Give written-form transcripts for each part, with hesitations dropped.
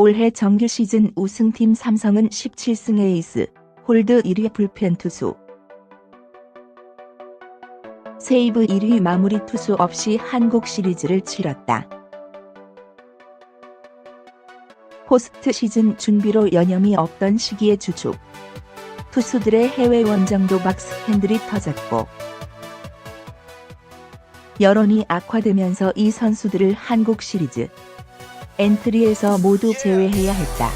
올해 정규 시즌 우승팀 삼성은 17승 에이스, 홀드 1위 불펜 투수. 세이브 1위 마무리 투수 없이 한국 시리즈를 치렀다. 포스트 시즌 준비로 여념이 없던 시기에 주축 투수들의 해외 원정 도박 스캔들이 터졌고 여론이 악화되면서 이 선수들을 한국 시리즈 엔트리에서 모두 제외해야 했다.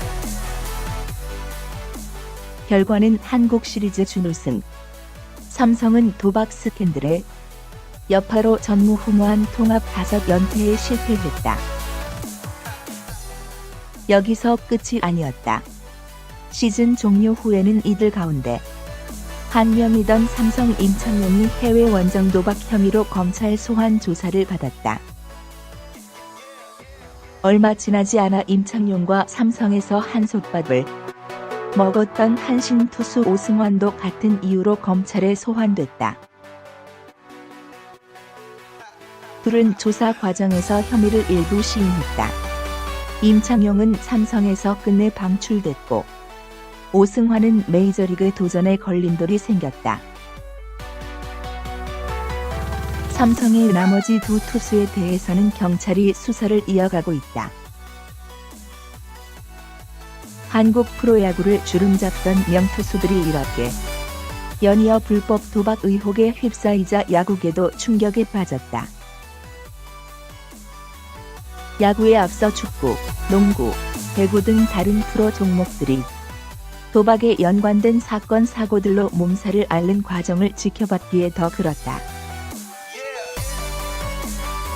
결과는 한국 시리즈 준우승. 삼성은 도박 스캔들의 여파로 전무후무한 통합 5연패에 실패했다. 여기서 끝이 아니었다. 시즌 종료 후에는 이들 가운데 한 명이던 삼성 임창용이 해외 원정 도박 혐의로 검찰 소환 조사를 받았다. 얼마 지나지 않아 임창용과 삼성에서 한솥밥을 먹었던 한신 투수 오승환도 같은 이유로 검찰에 소환됐다. 둘은 조사 과정에서 혐의를 일부 시인했다. 임창용은 삼성에서 끝내 방출됐고 오승환은 메이저리그 도전에 걸림돌이 생겼다. 삼성의 나머지 두 투수에 대해서는 경찰이 수사를 이어가고 있다. 한국 프로야구를 주름잡던 명투수들이 이렇게 연이어 불법 도박 의혹에 휩싸이자 야구계도 충격에 빠졌다. 야구에 앞서 축구, 농구, 배구 등 다른 프로 종목들이 도박에 연관된 사건 사고들로 몸살을 앓는 과정을 지켜봤기에 더 그렇다.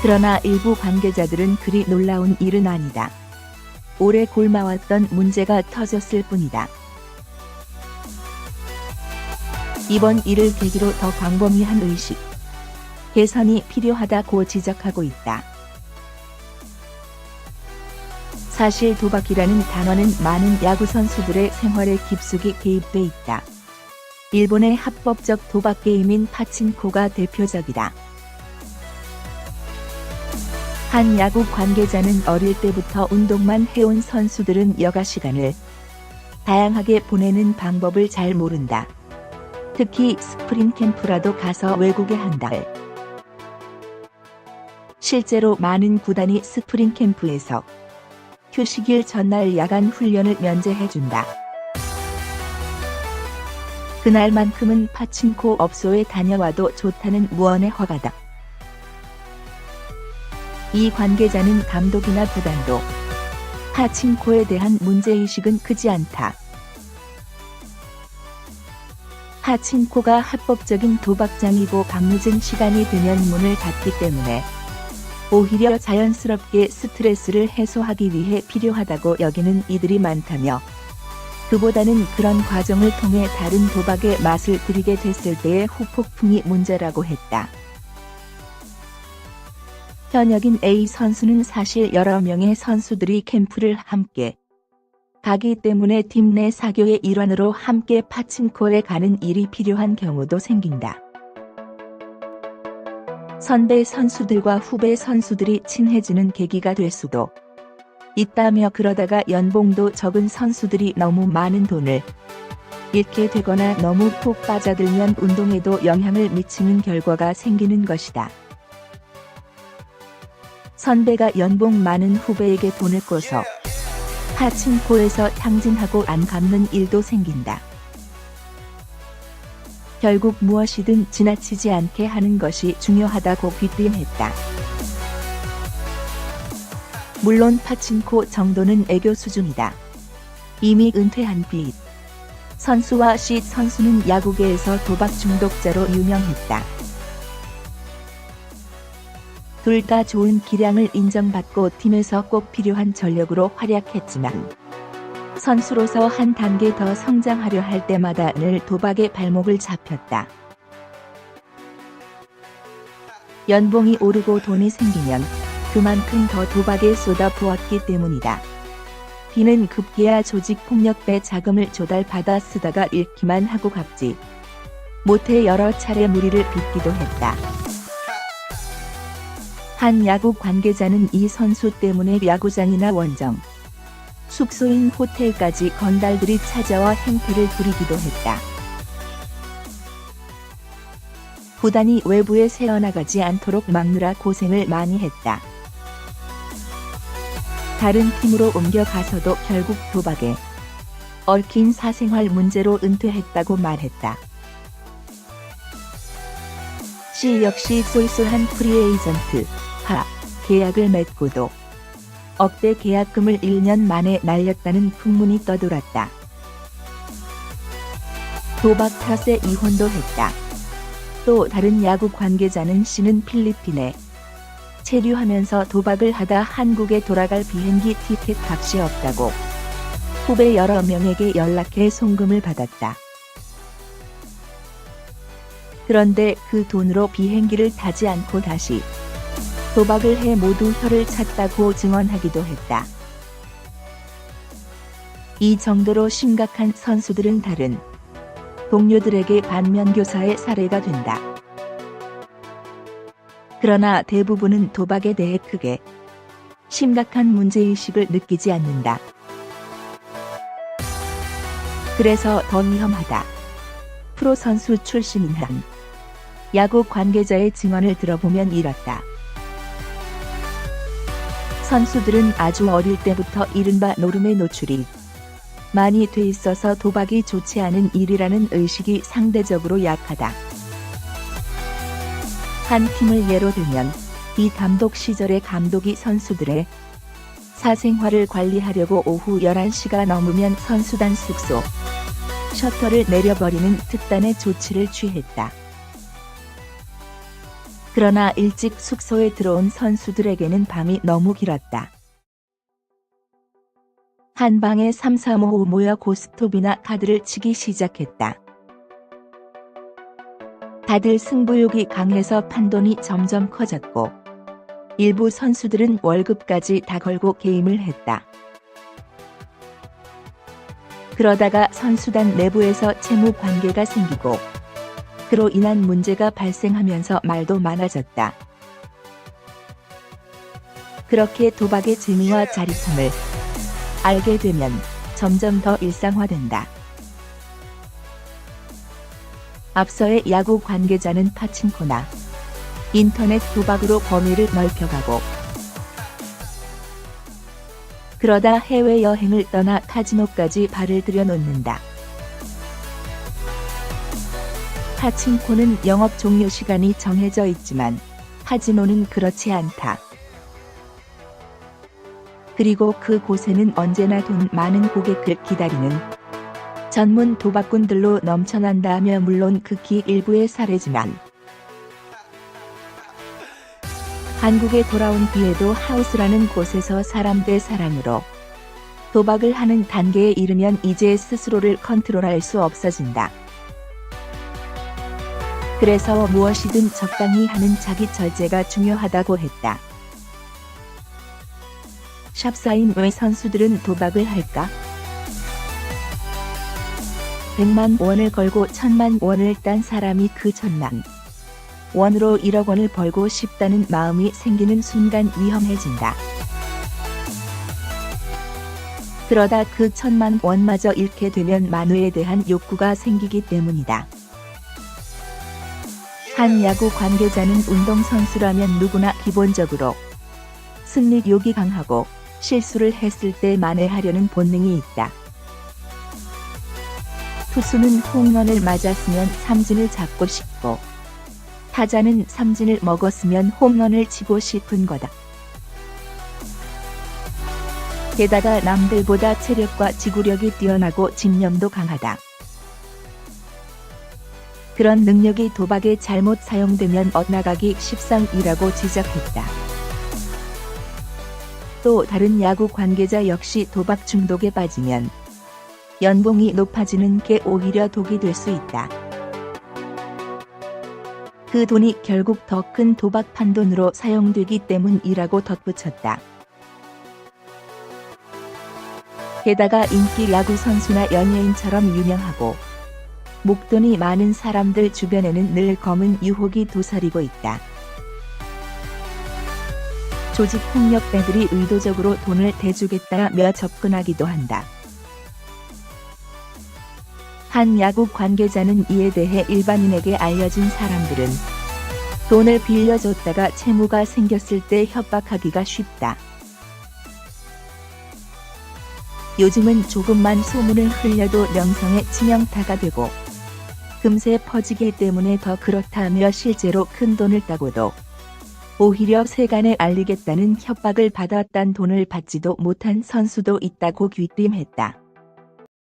그러나 일부 관계자들은 그리 놀라운 일은 아니다. 오래 골마왔던 문제가 터졌을 뿐이다. 이번 일을 계기로 더 광범위한 의식, 개선이 필요하다고 지적하고 있다. 사실 도박이라는 단어는 많은 야구 선수들의 생활에 깊숙이 개입돼 있다. 일본의 합법적 도박 게임인 파친코가 대표적이다. 한 야구 관계자는 어릴 때부터 운동만 해온 선수들은 여가 시간을 다양하게 보내는 방법을 잘 모른다. 특히 스프링 캠프라도 가서 외국에 한 달. 실제로 많은 구단이 스프링 캠프에서 휴식일 전날 야간 훈련을 면제해준다. 그날만큼은 파친코 업소에 다녀와도 좋다는 무언의 허가다. 이 관계자는 감독이나 구단도 파친코에 대한 문제의식은 크지 않다. 파친코가 합법적인 도박장이고 밤늦은 시간이 되면 문을 닫기 때문에 오히려 자연스럽게 스트레스를 해소하기 위해 필요하다고 여기는 이들이 많다며 그보다는 그런 과정을 통해 다른 도박의 맛을 들이게 됐을 때의 후폭풍이 문제라고 했다. 현역인 A 선수는 사실 여러 명의 선수들이 캠프를 함께 가기 때문에 팀 내 사교의 일환으로 함께 파친코에 가는 일이 필요한 경우도 생긴다. 선배 선수들과 후배 선수들이 친해지는 계기가 될 수도 있다며 그러다가 연봉도 적은 선수들이 너무 많은 돈을 잃게 되거나 너무 푹 빠져들면 운동에도 영향을 미치는 결과가 생기는 것이다. 선배가 연봉 많은 후배에게 돈을 꿔서 파친코에서 탕진하고 안 갚는 일도 생긴다. 결국 무엇이든 지나치지 않게 하는 것이 중요하다고 귀띔했다. 물론 파친코 정도는 애교 수준이다. 이미 은퇴한 B 선수와 C 선수는 야구계에서 도박 중독자로 유명했다. 둘 다 좋은 기량을 인정받고 팀에서 꼭 필요한 전력으로 활약했지만 선수로서 한 단계 더 성장하려 할 때마다 늘 도박의 발목을 잡혔다. 연봉이 오르고 돈이 생기면 그만큼 더 도박에 쏟아부었기 때문이다. B는 급기야 조직폭력배 자금을 조달받아 쓰다가 잃기만 하고 갚지 못해 여러 차례 무리를 빚기도 했다. 한 야구 관계자는 이 선수 때문에 야구장이나 원정, 숙소인 호텔까지 건달들이 찾아와 행패를 부리기도 했다. 부단히 외부에 새어나가지 않도록 막느라 고생을 많이 했다. 다른 팀으로 옮겨가서도 결국 도박에 얽힌 사생활 문제로 은퇴했다고 말했다. C 역시 쏠쏠한 프리에이전트 계약을 맺고도 억대 계약금을 1년 만에 날렸다는 풍문이 떠돌았다. 도박 탓에 이혼도 했다. 또 다른 야구 관계자는 C는 필리핀에 체류하면서 도박을 하다 한국에 돌아갈 비행기 티켓 값이 없다고 후배 여러 명에게 연락해 송금을 받았다. 그런데 그 돈으로 비행기를 타지 않고 다시 도박을 해 모두 혀를 찼다고 증언하기도 했다. 이 정도로 심각한 선수들은 다른 동료들에게 반면교사의 사례가 된다. 그러나 대부분은 도박에 대해 크게 심각한 문제의식을 느끼지 않는다. 그래서 더 위험하다. 프로 선수 출신인 한 야구 관계자의 증언을 들어보면 이렇다. 선수들은 아주 어릴 때부터 이른바 노름의 노출이 많이 돼 있어서 도박이 좋지 않은 일이라는 의식이 상대적으로 약하다. 한 팀을 예로 들면 이 감독 시절의 감독이 선수들의 사생활을 관리하려고 오후 11시가 넘으면 선수단 숙소 셔터를 내려버리는 특단의 조치를 취했다. 그러나 일찍 숙소에 들어온 선수들에게는 밤이 너무 길었다. 한 방에 3, 4, 5 모여 고스톱이나 카드를 치기 시작했다. 다들 승부욕이 강해서 판돈이 점점 커졌고 일부 선수들은 월급까지 다 걸고 게임을 했다. 그러다가 선수단 내부에서 채무 관계가 생기고 그로 인한 문제가 발생하면서 말도 많아졌다. 그렇게 도박의 재미와 짜릿함을 알게 되면 점점 더 일상화된다. 앞서의 야구 관계자는 파친코나 인터넷 도박으로 범위를 넓혀가고 그러다 해외여행을 떠나 카지노까지 발을 들여놓는다. 파친코는 영업 종료 시간이 정해져 있지만 카지노는 그렇지 않다. 그리고 그 곳에는 언제나 돈 많은 고객을 기다리는 전문 도박꾼들로 넘쳐난다며 물론 극히 일부의 사례지만 한국에 돌아온 뒤에도 하우스라는 곳에서 사람 대 사람으로 도박을 하는 단계에 이르면 이제 스스로를 컨트롤할 수 없어진다. 그래서 무엇이든 적당히 하는 자기 절제가 중요하다고 했다. 샵사인 왜 선수들은 도박을 할까? 100만 원을 걸고 1000만 원을 딴 사람이 그 1000만 원으로 1억 원을 벌고 싶다는 마음이 생기는 순간 위험해진다. 그러다 그 1000만 원마저 잃게 되면 만회에 대한 욕구가 생기기 때문이다. 한 야구 관계자는 운동선수라면 누구나 기본적으로 승리욕이 강하고 실수를 했을 때 만회하려는 본능이 있다. 투수는 홈런을 맞았으면 삼진을 잡고 싶고 타자는 삼진을 먹었으면 홈런을 치고 싶은 거다. 게다가 남들보다 체력과 지구력이 뛰어나고 집념도 강하다. 그런 능력이 도박에 잘못 사용되면 엇나가기 십상이라고 지적했다. 또 다른 야구 관계자 역시 도박 중독에 빠지면 연봉이 높아지는 게 오히려 독이 될 수 있다. 그 돈이 결국 더 큰 도박 판돈으로 사용되기 때문이라고 덧붙였다. 게다가 인기 야구 선수나 연예인처럼 유명하고 목돈이 많은 사람들 주변에는 늘 검은 유혹이 도사리고 있다. 조직 폭력배들이 의도적으로 돈을 대주겠다며 접근하기도 한다. 한 야구 관계자는 이에 대해 일반인에게 알려진 사람들은 돈을 빌려줬다가 채무가 생겼을 때 협박하기가 쉽다. 요즘은 조금만 소문을 흘려도 명성에 치명타가 되고 금세 퍼지기 때문에 더 그렇다며 실제로 큰 돈을 따고도 오히려 세간에 알리겠다는 협박을 받았단 돈을 받지도 못한 선수도 있다고 귀띔했다.